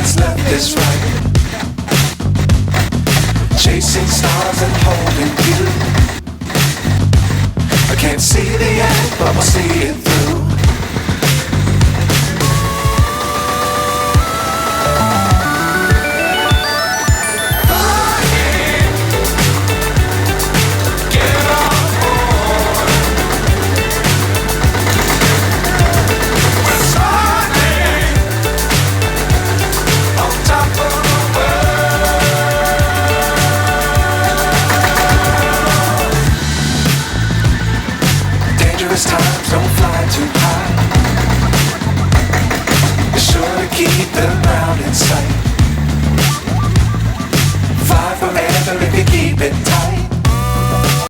what's left is right. Chasing stars and holding you. I can't see the end, but we'll see it through. Times don't fly too high. Be sure to keep the ground in sight.